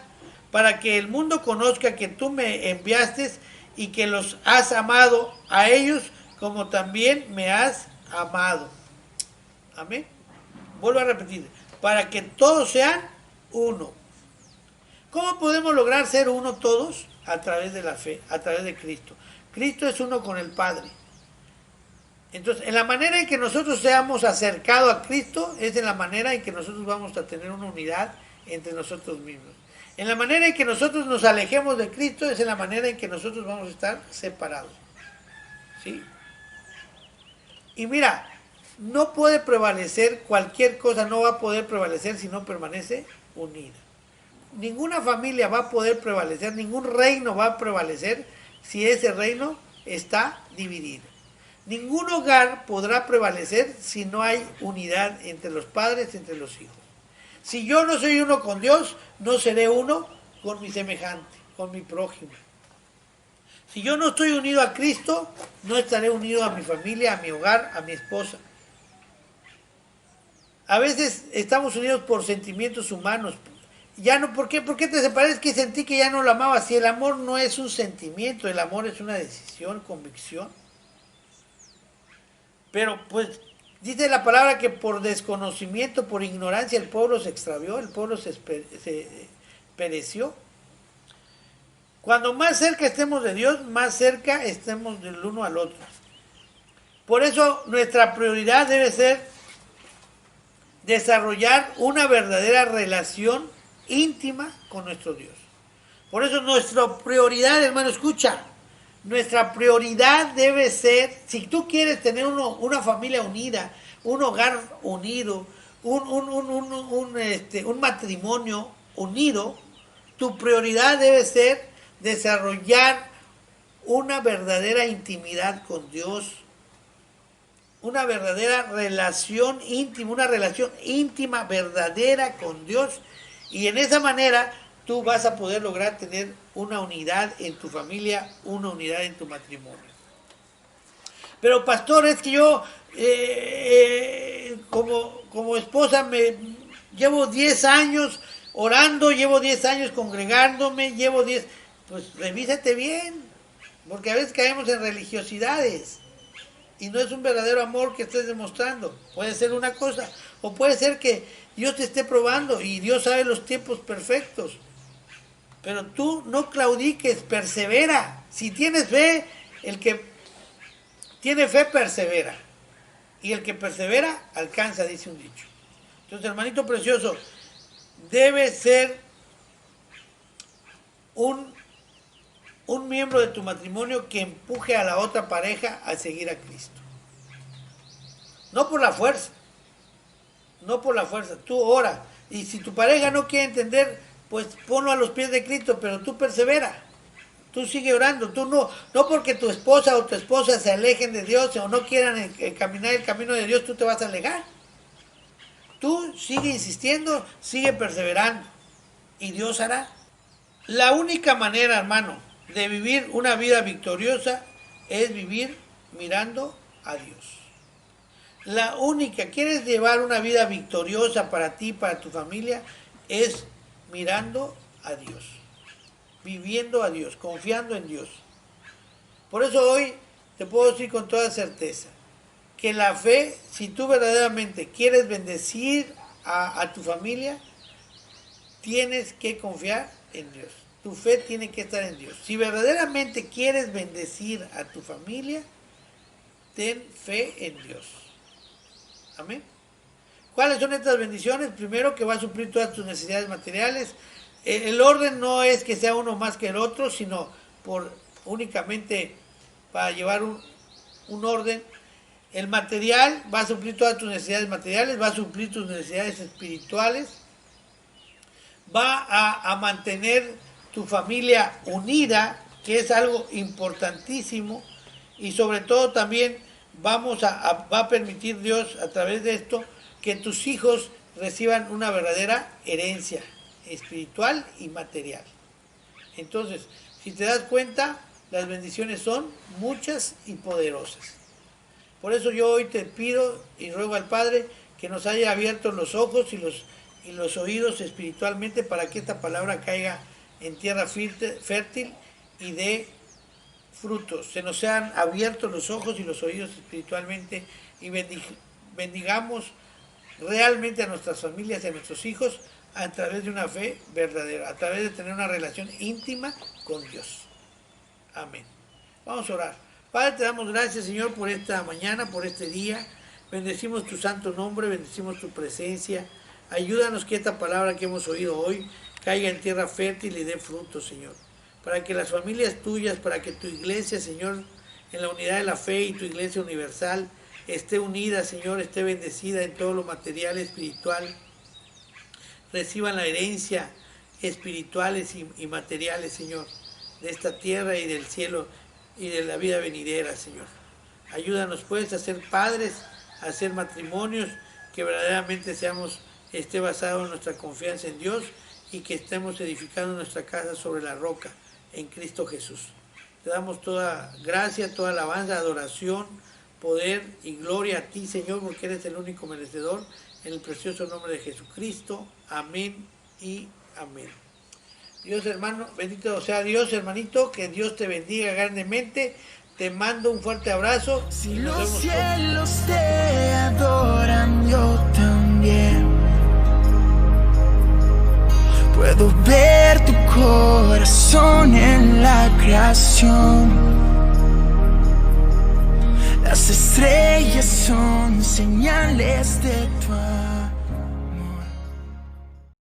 para que el mundo conozca que tú me enviaste y que los has amado a ellos como también me has amado. Amén. Vuelvo a repetir, para que todos sean uno. ¿Cómo podemos lograr ser uno todos? A través de la fe, a través de Cristo. Cristo es uno con el Padre. Entonces, en la manera en que nosotros seamos acercados a Cristo, es en la manera en que nosotros vamos a tener una unidad entre nosotros mismos. En la manera en que nosotros nos alejemos de Cristo, es en la manera en que nosotros vamos a estar separados. ¿Sí? Y mira, no puede prevalecer, cualquier cosa no va a poder prevalecer si no permanece unida. Ninguna familia va a poder prevalecer, ningún reino va a prevalecer si ese reino está dividido. Ningún hogar podrá prevalecer si no hay unidad entre los padres, entre los hijos. Si yo no soy uno con Dios, no seré uno con mi semejante, con mi prójimo. Si yo no estoy unido a Cristo, no estaré unido a mi familia, a mi hogar, a mi esposa. A veces estamos unidos por sentimientos humanos. Ya no, ¿por qué te separas? Que sentí que ya no lo amaba. Si el amor no es un sentimiento, el amor es una decisión, convicción. Pero pues dice la palabra que por desconocimiento, por ignorancia, el pueblo se extravió, el pueblo se pereció. Cuando más cerca estemos de Dios, más cerca estemos del uno al otro. Por eso nuestra prioridad debe ser desarrollar una verdadera relación íntima con nuestro Dios. Por eso nuestra prioridad, hermano, escucha, nuestra prioridad debe ser, si tú quieres tener una familia unida, un hogar unido, un matrimonio unido, tu prioridad debe ser desarrollar una verdadera intimidad con Dios, una verdadera relación íntima, una relación íntima, verdadera con Dios. Y en esa manera tú vas a poder lograr tener una unidad en tu familia, una unidad en tu matrimonio. Pero pastor, es que yo como esposa llevo 10 años orando, llevo 10 años congregándome, pues revísate bien, porque a veces caemos en religiosidades y no es un verdadero amor que estés demostrando. Puede ser una cosa, o puede ser que Dios te esté probando y Dios sabe los tiempos perfectos. Pero tú no claudiques, persevera. Si tienes fe, el que tiene fe persevera. Y el que persevera alcanza, dice un dicho. Entonces, hermanito precioso, debe ser un miembro de tu matrimonio que empuje a la otra pareja a seguir a Cristo. No por la fuerza. No por la fuerza. Tú ora. Y si tu pareja no quiere entender, pues ponlo a los pies de Cristo, pero tú persevera. Tú sigue orando. Tú no porque tu esposa o tu esposa se alejen de Dios o no quieran caminar el camino de Dios, tú te vas a alejar. Tú sigue insistiendo, sigue perseverando. Y Dios hará. La única manera, hermano, de vivir una vida victoriosa es vivir mirando a Dios. La única, ¿quieres llevar una vida victoriosa para ti, para tu familia? Es mirando a Dios, viviendo a Dios, confiando en Dios. Por eso hoy te puedo decir con toda certeza que la fe, si tú verdaderamente quieres bendecir a tu familia, tienes que confiar en Dios. tu fe tiene que estar en Dios. Si verdaderamente quieres bendecir a tu familia, ten fe en Dios. Amén. ¿Cuáles son estas bendiciones? Primero, que va a suplir todas tus necesidades materiales. El orden no es que sea uno más que el otro, sino únicamente para llevar un orden. El material va a suplir todas tus necesidades materiales, va a suplir tus necesidades espirituales, va a mantener tu familia unida, que es algo importantísimo, y sobre todo también va a permitir Dios a través de esto que tus hijos reciban una verdadera herencia espiritual y material. Entonces, si te das cuenta, las bendiciones son muchas y poderosas. Por eso yo hoy te pido y ruego al Padre que nos haya abierto los ojos y los oídos espiritualmente para que esta palabra caiga en tierra fértil y dé frutos. Se nos sean abiertos los ojos y los oídos espiritualmente y bendigamos realmente a nuestras familias y a nuestros hijos a través de una fe verdadera, a través de tener una relación íntima con Dios. Amén. Vamos a orar. Padre, te damos gracias, Señor, por esta mañana, por este día. Bendecimos tu santo nombre, bendecimos tu presencia. Ayúdanos que esta palabra que hemos oído hoy caiga en tierra fértil y dé frutos, Señor. Para que las familias tuyas, para que tu iglesia, Señor, en la unidad de la fe y tu iglesia universal, esté unida, Señor, esté bendecida en todo lo material, espiritual. Reciban la herencia espirituales y materiales, Señor, de esta tierra y del cielo y de la vida venidera, Señor. Ayúdanos, pues, a ser padres, a hacer matrimonios, que verdaderamente esté basado en nuestra confianza en Dios y que estemos edificando nuestra casa sobre la roca, en Cristo Jesús. Te damos toda gracia, toda alabanza, adoración, poder y gloria a ti, Señor, porque eres el único merecedor, en el precioso nombre de Jesucristo. Amén y amén. Dios, hermano, bendito sea Dios, hermanito, que Dios te bendiga grandemente. Te mando un fuerte abrazo.
Si los cielos te adoran, yo también. Puedo ver tu corazón en la creación. Las estrellas son señales de tu amor.